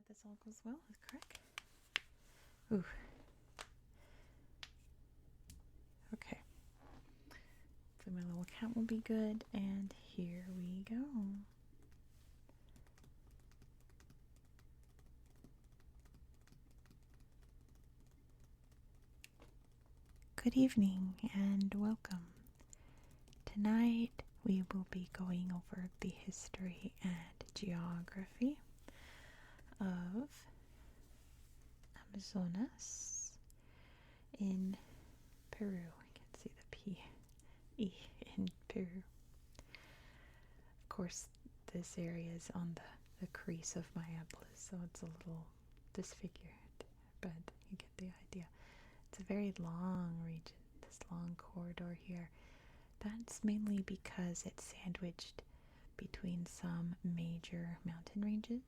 this all goes well with Craig. Ooh. Okay. So my little cat will be good, and here we go. Good evening and welcome. Tonight we will be going over the history and geography of Amazonas in Peru. I can see the P-E in Peru. Of course, this area is on the crease of my atlas, so it's a little disfigured, but you get the idea. It's a very long region, this long corridor here. That's mainly because it's sandwiched between some major mountain ranges.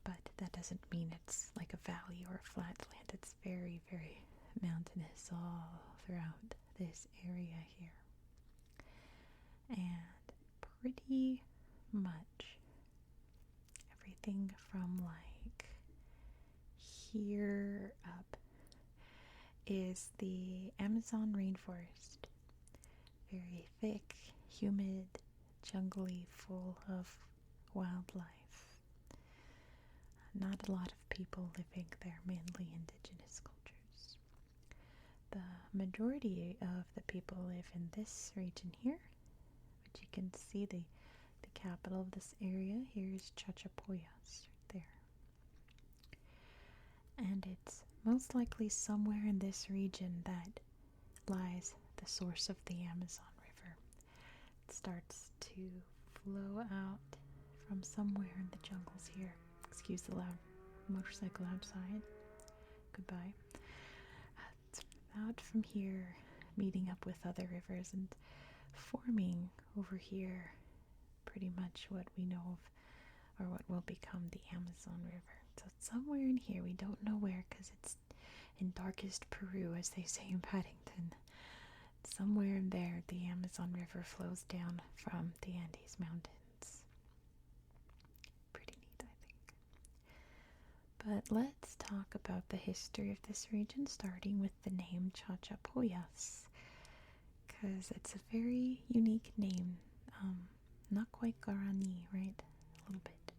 But that doesn't mean it's like a valley or a flat land. It's very, very mountainous all throughout this area here. And pretty much everything from like here up is the Amazon rainforest. Very thick, humid, jungly, full of wildlife. Not a lot of people living there, mainly indigenous cultures. The majority of the people live in this region here, which you can see the capital of this area here is Chachapoyas, right there. And it's most likely somewhere in this region that lies the source of the Amazon River. It starts to flow out from somewhere in the jungles here. Excuse the loud motorcycle outside. Goodbye. It's out from here, meeting up with other rivers and forming over here pretty much what we know of, or what will become the Amazon River. So it's somewhere in here. We don't know where because it's in darkest Peru, as they say in Paddington. Somewhere in there, the Amazon River flows down from the Andes Mountains. Pretty neat, I think. But let's talk about the history of this region, starting with the name Chachapoyas, because it's a very unique name. Not quite Guarani, right? A little bit.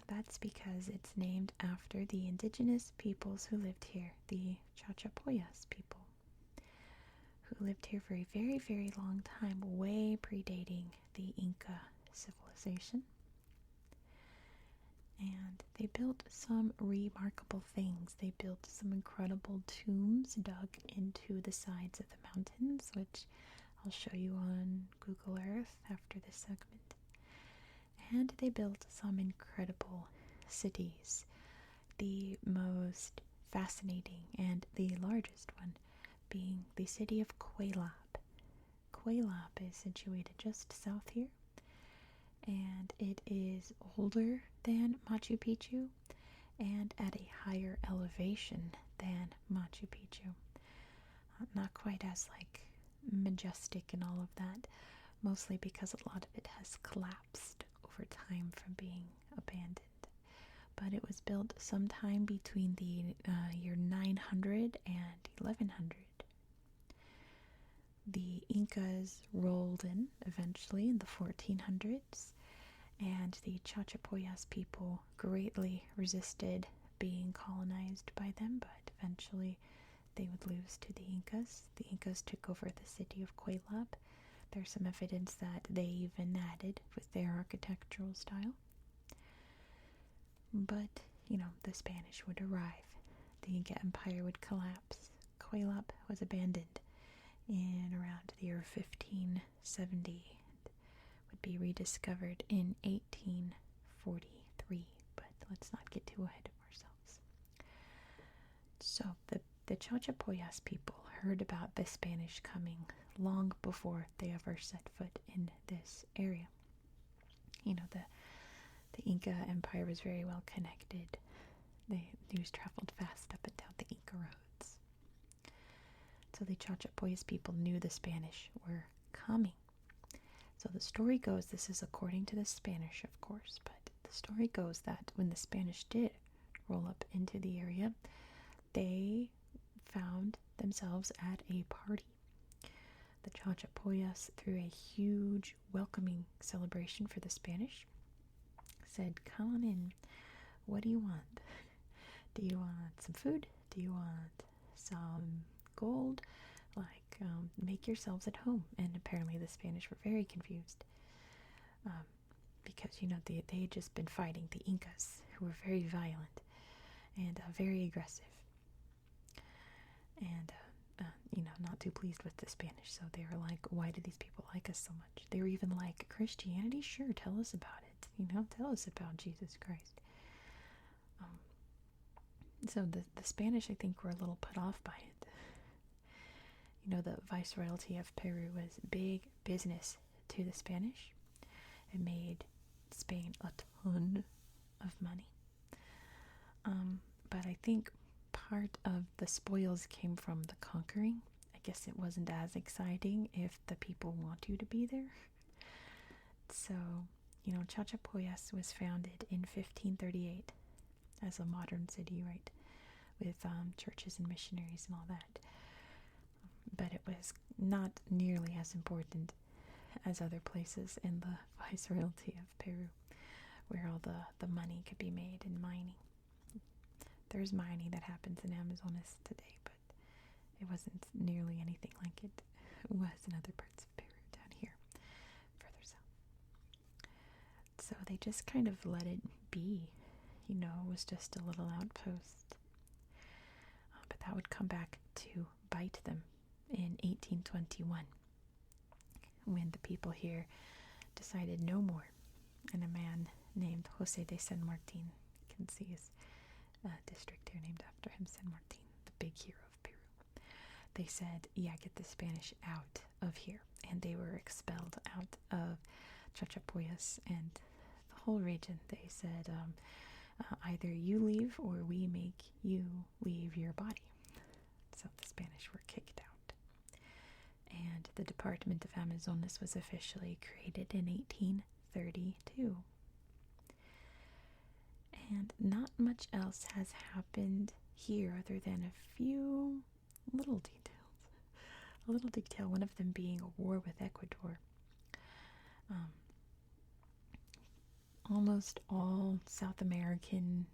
That's because it's named after the indigenous peoples who lived here, the Chachapoyas people, who lived here for a very, very long time, way predating the Inca civilization. And they built some remarkable things. They built some incredible tombs dug into the sides of the mountains, which I'll show you on Google Earth after this segment. And they built some incredible cities. The most fascinating and the largest one being the city of Cuelap. Cuelap is situated just south here, and it is older than Machu Picchu and at a higher elevation than Machu Picchu. Not quite as majestic and all of that, mostly because a lot of it has collapsed over time from being abandoned. But it was built sometime between the year 900 and 1100. The Incas rolled in eventually in the 1400s, and the Chachapoyas people greatly resisted being colonized by them, but eventually they would lose to the Incas. The Incas took over the city of Cuelap. There's some evidence that they even added with their architectural style. But, the Spanish would arrive. The Inca Empire would collapse. Cuelap was abandoned in around the year 1570. It would be rediscovered in 1843. But let's not get too ahead of ourselves. So the Chachapoyas people heard about the Spanish coming long before they ever set foot in this area. The Inca Empire was very well connected. The news traveled fast up and down the Inca roads. So the Chachapoyas people knew the Spanish were coming. So the story goes, this is according to the Spanish, of course, but the the story goes that when the Spanish did roll up into the area, they found themselves at a party. The Chachapoyas threw a huge welcoming celebration for the Spanish. Said, "Come on in. What do you want? Do you want some food? Do you want some gold? Like, make yourselves at home." And apparently the Spanish were very confused because, they had just been fighting the Incas, who were very violent and very aggressive. And, not too pleased with the Spanish. So they were like, why do these people like us so much? They were even like, Christianity? Sure, tell us about it. Tell us about Jesus Christ. So the Spanish, I think, were a little put off by it. The Viceroyalty of Peru was big business to the Spanish. It made Spain a ton of money. But I think part of the spoils came from the conquering. I guess it wasn't as exciting if the people want you to be there. So, Chachapoyas was founded in 1538 as a modern city, right? With churches and missionaries and all that. But it was not nearly as important as other places in the Viceroyalty of Peru, where all the money could be made in mining. There's mining that happens in Amazonas today, but it wasn't nearly anything like it was in other parts of Peru down here, further south. So they just kind of let it be. It was just a little outpost. But that would come back to bite them in 1821, when the people here decided no more. And a man named Jose de San Martin, you can see his district here named after him, San Martin, the big hero of Peru. They said, yeah, get the Spanish out of here. And they were expelled out of Chachapoyas and the whole region. They said, either you leave or we make you leave your body. So the Spanish were kicked out. And the Department of Amazonas was officially created in 1832. And not much else has happened here other than a few little details. A little detail, one of them being a war with Ecuador. Almost all South American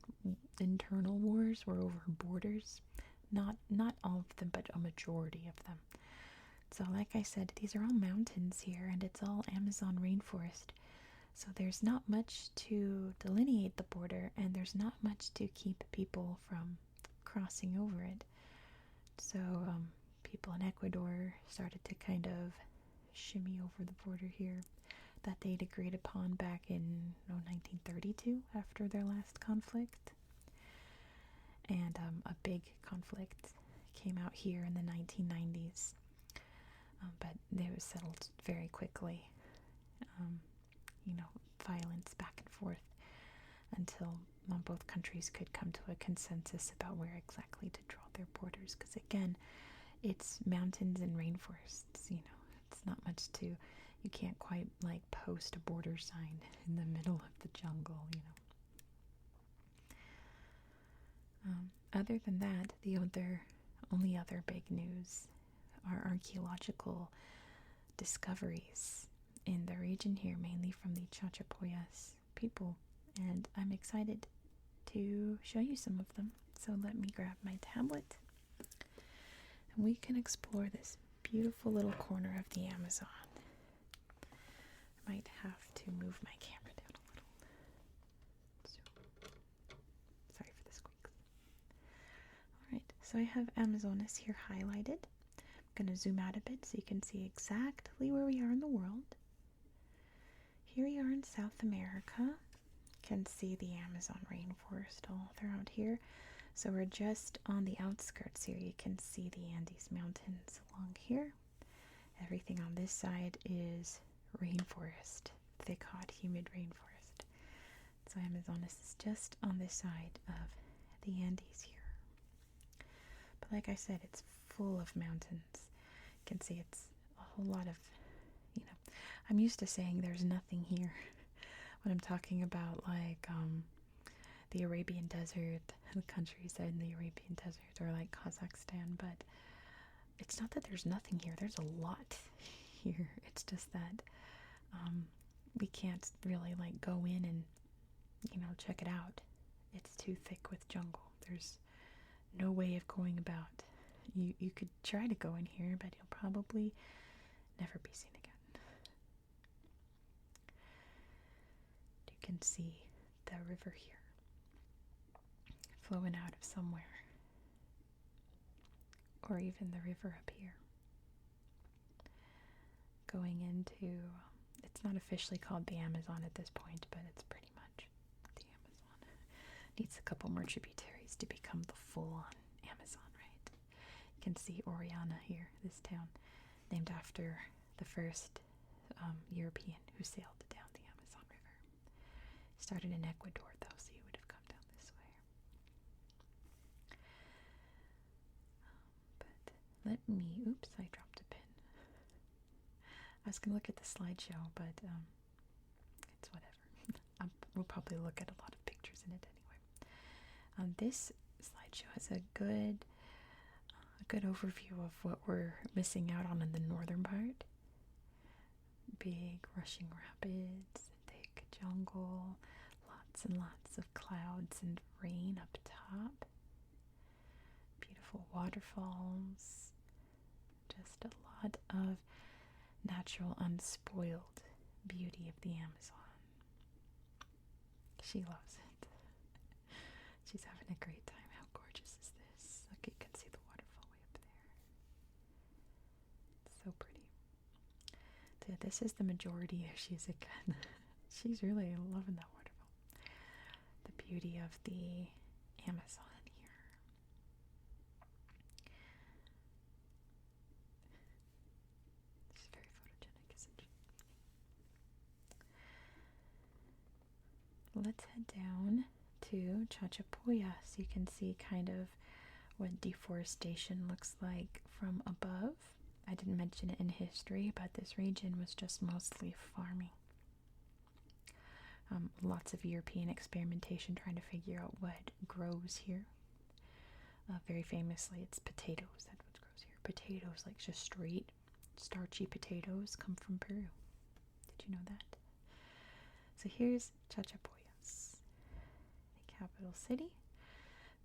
internal wars were over borders. Not all of them, but a majority of them. So like I said, these are all mountains here, and it's all Amazon rainforest. So there's not much to delineate the border, and there's not much to keep people from crossing over it. So people in Ecuador started to kind of shimmy over the border here that they'd agreed upon back in 1932 after their last conflict. And a big conflict came out here in the 1990s. But it was settled very quickly. Violence back and forth until both countries could come to a consensus about where exactly to draw their borders. Because again, it's mountains and rainforests, it's not much to, you can't quite like post a border sign in the middle of the jungle, Other than that, the only other big news are archaeological discoveries in the region here, mainly from the Chachapoyas people, and I'm excited to show you some of them. So let me grab my tablet and we can explore this beautiful little corner of the Amazon. I might have to move my camera down a little. Sorry for the squeaks. Alright, so I have Amazonas here highlighted. I'm going to zoom out a bit so you can see exactly where we are in the world. Here we are in South America. You can see the Amazon rainforest all throughout here. So we're just on the outskirts here. You can see the Andes Mountains along here. Everything on this side is rainforest, thick, hot, humid rainforest. So Amazonas is just on this side of the Andes here. But like I said, it's full of mountains. You can see it's a whole lot of, I'm used to saying there's nothing here when I'm talking about like the Arabian Desert, the countries in the Arabian Desert, or like Kazakhstan. But it's not that there's nothing here. There's a lot here. It's just that we can't really like go in and check it out. It's too thick with jungle. There's no way of going about. You could try to go in here, but you'll probably never be seen again. You can see the river here flowing out of somewhere, or even the river up here going into, it's not officially called the Amazon at this point, but it's pretty much the Amazon. Needs a couple more tributaries to become the full-on Amazon, right? You can see Oriana here, this town, named after the first European who sailed down the Amazon River. Started in Ecuador, though, so you would have come down this way. But let me, oops, I dropped a pin. I was going to look at the slideshow, but it's whatever. We'll probably look at a lot of pictures in it anyway. This slideshow has a good overview of what we're missing out on in the northern part. Big rushing rapids, thick jungle, lots and lots of clouds and rain up top. Beautiful waterfalls. Just a lot of natural, unspoiled beauty of the Amazon. She loves it. She's having a great time. How gorgeous is this? Look, you can see the waterfall way up there. It's so pretty. So this is the majority. There she is again. She's really loving that waterfall. The beauty of the Amazon here. She's very photogenic, isn't she? Let's head down to Chachapoya so you can see kind of what deforestation looks like from above. I didn't mention it in history, but this region was just mostly farming. Lots of European experimentation trying to figure out what grows here. Very famously, it's potatoes. That's what grows here. Potatoes, like just straight starchy potatoes, come from Peru. Did you know that? So here's Chachapoyas, the capital city.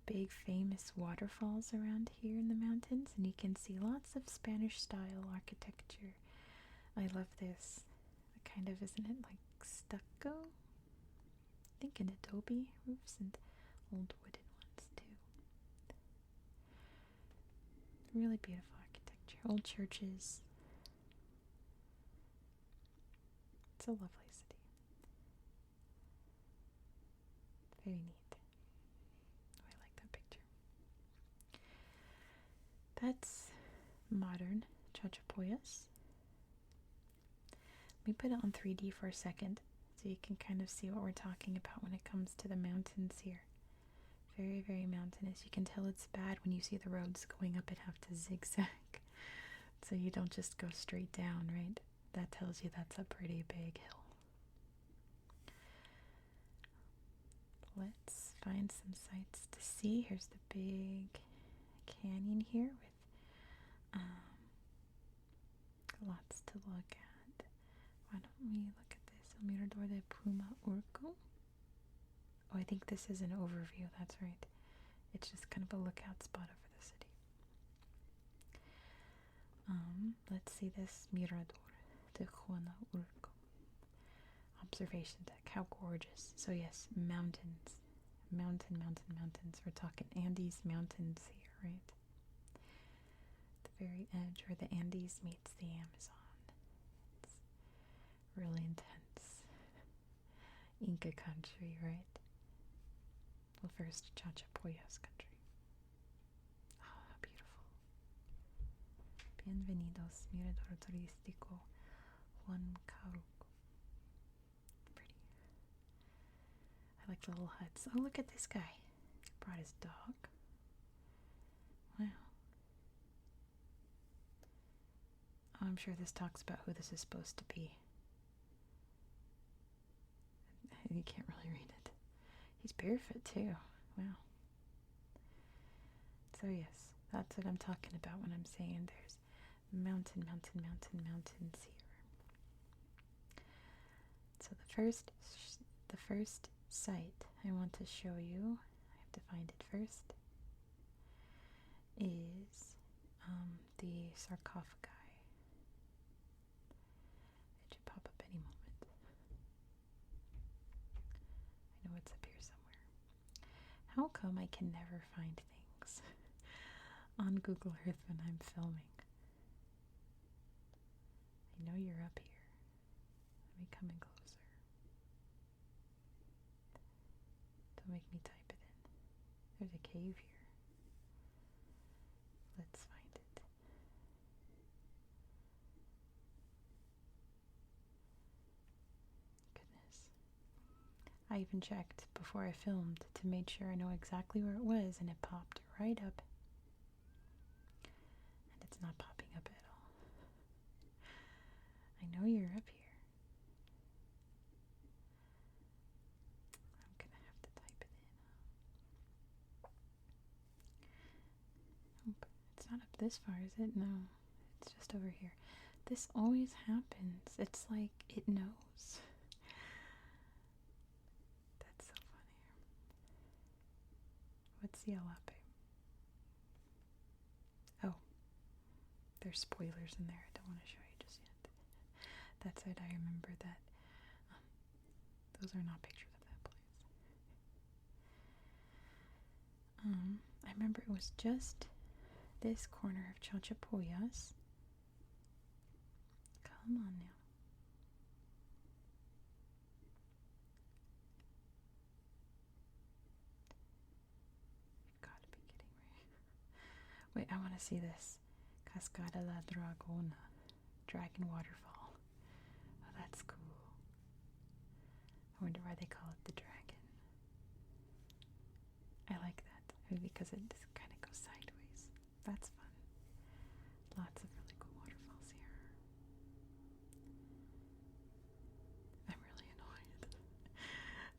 Big famous waterfalls around here in the mountains, and you can see lots of Spanish style architecture. I love this. Kind of, isn't it like stucco? I think an adobe roofs and old wooden ones too. Really beautiful architecture. Old churches. It's a lovely city. Very neat. I like that picture. That's modern Chachapoyas. Let me put it on 3D for a second so you can kind of see what we're talking about when it comes to the mountains here. Very, very mountainous. You can tell it's bad when you see the roads going up and have to zigzag. So you don't just go straight down, right? That tells you that's a pretty big hill. Let's find some sights to see. Here's the big canyon here with lots to look at. Why don't we look at this? El Mirador de Puma Urco. Oh, I think this is an overview. That's right. It's just kind of a lookout spot over the city. Let's see this Mirador de Juana Urco. Observation deck. How gorgeous. So yes, mountains. Mountains. We're talking Andes Mountains here, right? The very edge where the Andes meets the Amazon. It's really intense. Inca country, right? Well, first Chachapoyas country. Oh, how beautiful. Bienvenidos, Mirador Turístico Juan Caruco. Pretty. I like the little huts. Oh, look at this guy. Brought his dog. Wow. I'm sure this talks about who this is supposed to be. You can't really read it. He's barefoot too. Wow. So yes, that's what I'm talking about when I'm saying there's mountains here. So the first site I want to show you, I have to find it first, is the sarcophagi. It should pop up any moment. I know it's up here somewhere. How come I can never find things on Google Earth when I'm filming? I know you're up here. Let me come in closer. Don't make me type it in. There's a cave here. Let's find it. Goodness. I even checked before I filmed to make sure I know exactly where it was, and it popped right up. And it's not popping up at all. I know you're up here. I'm gonna have to type it in. Nope, it's not up this far, is it? No, it's just over here. This always happens. It's like it knows. That's so funny. What's the alape? Oh, there's spoilers in there. I don't want to show you just yet. That's it. I remember that. Those are not pictures of that place. I remember it was just this corner of Chachapoyas. Come on now. You've got to be kidding me. Wait, I want to see this. Cascada la Dragona. Dragon Waterfall. Oh, that's cool. I wonder why they call it the dragon. I like that. Maybe because it just kind of goes sideways. That's fun. Lots of really cool waterfalls here. I'm really annoyed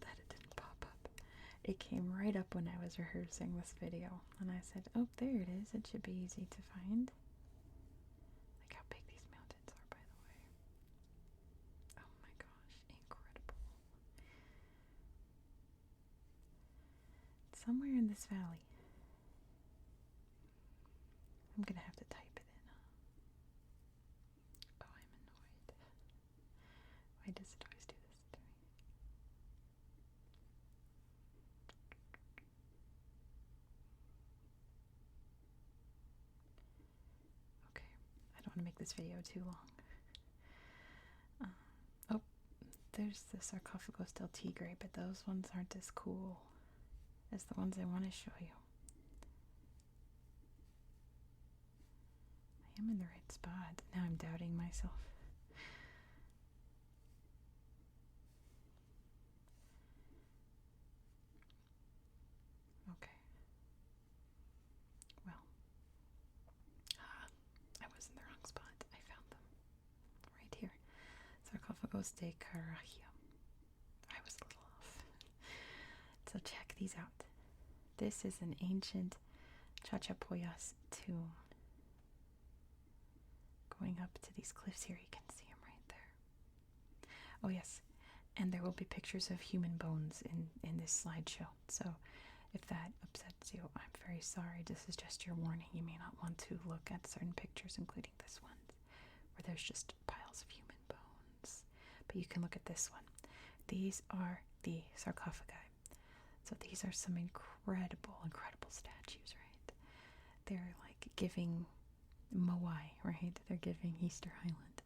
that it didn't pop up. It came right up when I was rehearsing this video, and I said, oh, there it is. It should be easy to find. Look how big these mountains are, by the way. Oh my gosh, incredible. It's somewhere in this valley. I'm gonna have to type it in. Oh, I'm annoyed. Why does it always do this to me? Okay, I don't want to make this video too long. Oh, there's the Sarcophagus del Tigre, but those ones aren't as cool as the ones I want to show you. I am in the right spot. Now I'm doubting myself. Okay. Well, I was in the wrong spot. I found them. Right here. Sarcophagus de Carajio. I was a little off. So check these out. This is an ancient Chachapoyas tomb. Going up to these cliffs here, you can see them right there. Oh yes, and there will be pictures of human bones in this slideshow. So if that upsets you, I'm very sorry. This is just your warning. You may not want to look at certain pictures, including this one, where there's just piles of human bones. But you can look at this one. These are the sarcophagi. So these are some incredible statues, right? They're like giving Moai, right? They're giving Easter Island.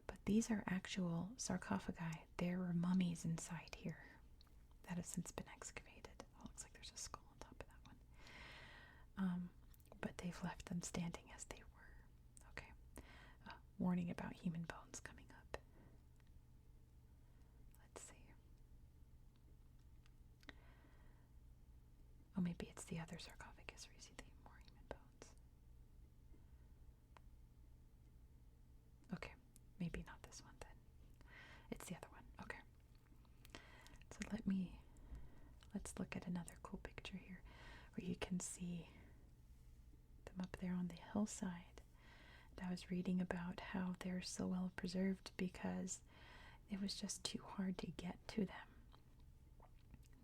But these are actual sarcophagi. There were mummies inside here that have since been excavated. Oh, looks like there's a skull on top of that one. But they've left them standing as they were. Okay. Warning about human bones coming up. Let's see. Oh, maybe it's the other sarcophagus where you see the more human bones. Okay, maybe not this one then. It's the other one. Okay. So can see them up there on the hillside. And I was reading about how they're so well preserved because it was just too hard to get to them.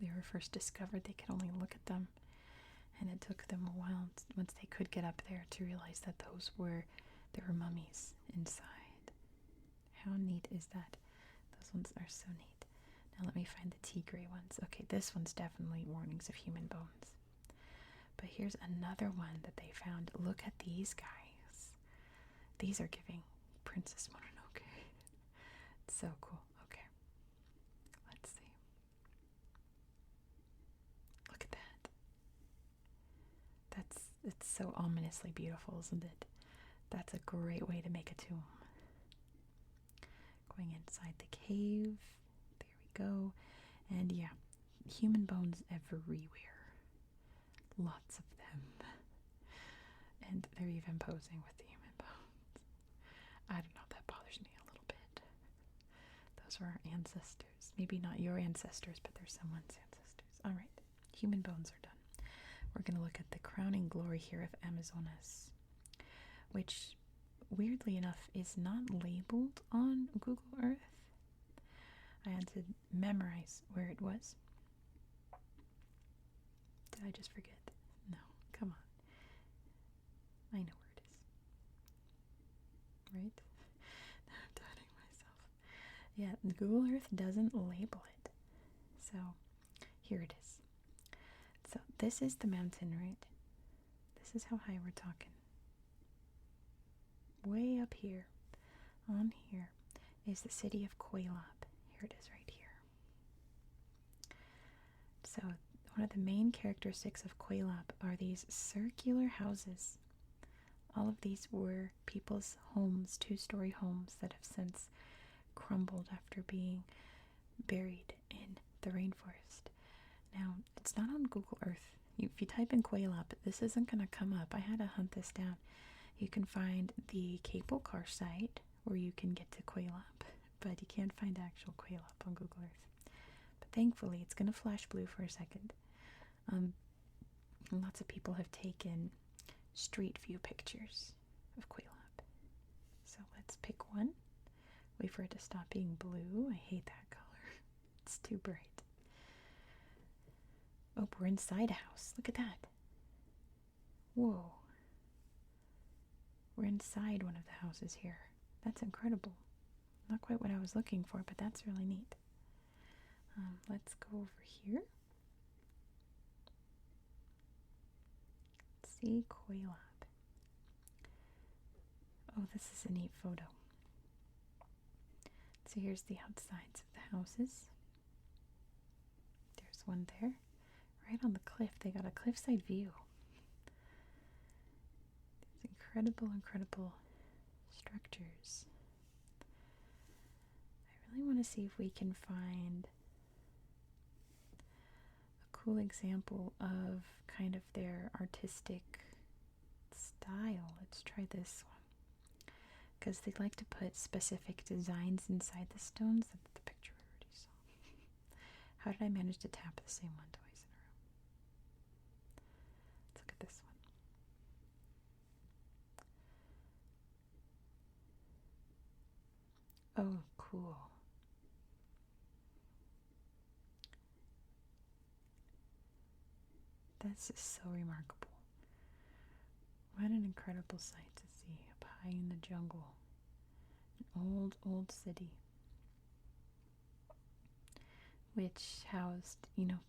They were first discovered, they could only look at them, and it took them a while once they could get up there to realize that there were mummies inside. How neat is that? Those ones are so neat. Now let me find the tea gray ones. Okay, this one's definitely warnings of human bones. But here's another one that they found. Look at these guys. These are giving Princess Mononoke. It's so cool. Okay. Let's see. Look at that. It's so ominously beautiful, isn't it? That's a great way to make a tomb. Going inside the cave. There we go. And yeah, human bones everywhere. Lots of them. And they're even posing with the human bones. I don't know, that bothers me a little bit. Those are our ancestors. Maybe not your ancestors, but they're someone's ancestors. Alright, human bones are done. We're going to look at the crowning glory here of Amazonas, which, weirdly enough, is not labeled on Google Earth. I had to memorize where it was. Did I just forget? No, come on. I know where it is. Right? I'm doubting myself. Yeah, Google Earth doesn't label it. So, here it is. So, this is the mountain, right? This is how high we're talking. Way up here, on here, is the city of Cuelap. Here it is right here. So, one of the main characteristics of Cuelap are these circular houses. All of these were people's homes, two-story homes that have since crumbled after being buried in the rainforest. Now, it's not on Google Earth. If you type in Cuelap, this isn't going to come up. I had to hunt this down. You can find the cable car site where you can get to Cuelap, but you can't find actual Cuelap on Google Earth. But thankfully, it's going to flash blue for a second. Lots of people have taken street view pictures of Cuelap. So let's pick one. Wait for it to stop being blue. I hate that color. It's too bright. Oh, we're inside a house. Look at that. Whoa. We're inside one of the houses here. That's incredible. Not quite what I was looking for, but that's really neat. Let's go over here. See Cuelap. Oh, this is a neat photo. So here's the outsides of the houses. There's one there. Right on the cliff. They got a cliffside view. These incredible structures. I really want to see if we can find a cool example of kind of their artistic style. Let's try this one. Because they like to put specific designs inside the stones. That's the picture we already saw. How did I manage to tap the same one twice in a row? Let's look at this one. Oh, cool. This is so remarkable. What an incredible sight to see up high in the jungle. An old city. Which housed,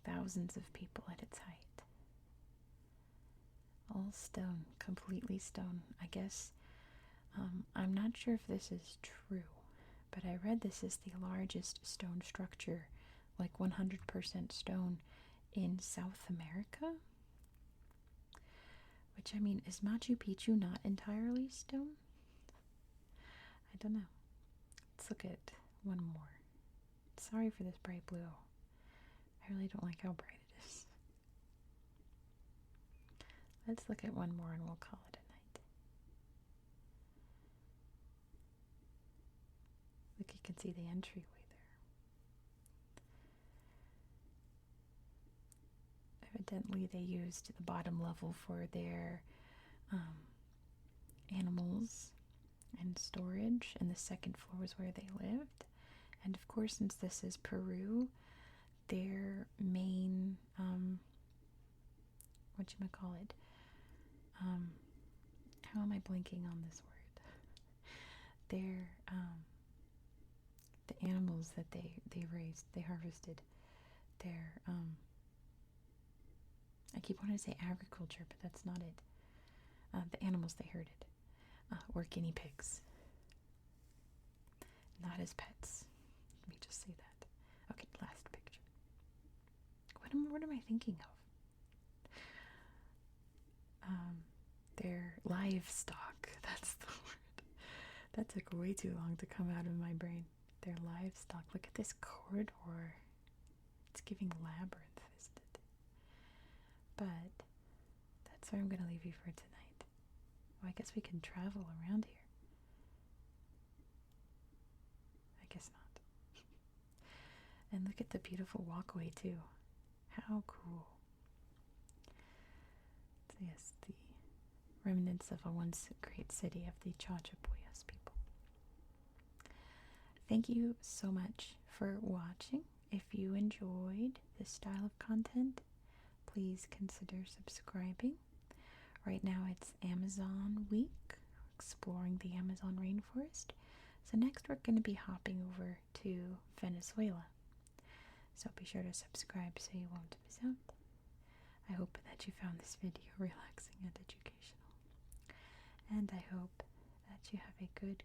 thousands of people at its height. All stone, completely stone. I guess, I'm not sure if this is true, but I read this is the largest stone structure, like 100% stone, in South America. Which, is Machu Picchu not entirely stone? I don't know. Let's look at one more. Sorry for this bright blue. I really don't like how bright it is. Let's look at one more and we'll call it a night. Look, you can see the entryway there. I have a evidently they used the bottom level for their animals and storage, and the second floor was where they lived. And of course, since this is Peru, their main, whatchamacallit, how am I blanking on this word? Their, the animals that they raised, they harvested, their, I keep wanting to say agriculture, but that's not it. The animals they herded were guinea pigs, not as pets. Let me just say that. Okay, last picture. What am I thinking of? Their livestock. That's the word. That took way too long to come out of my brain. Their livestock. Look at this corridor. It's giving labyrinth, isn't it? But that's where I'm going to leave you for tonight. Well, I guess we can travel around here. I guess not. And look at the beautiful walkway, too. How cool. So yes, the remnants of a once great city of the Chachapoyas people. Thank you so much for watching. If you enjoyed this style of content, please consider subscribing. Right now it's Amazon week, exploring the Amazon rainforest. So next we're going to be hopping over to Venezuela. So be sure to subscribe so you won't miss out. I hope that you found this video relaxing and educational. And I hope that you have a good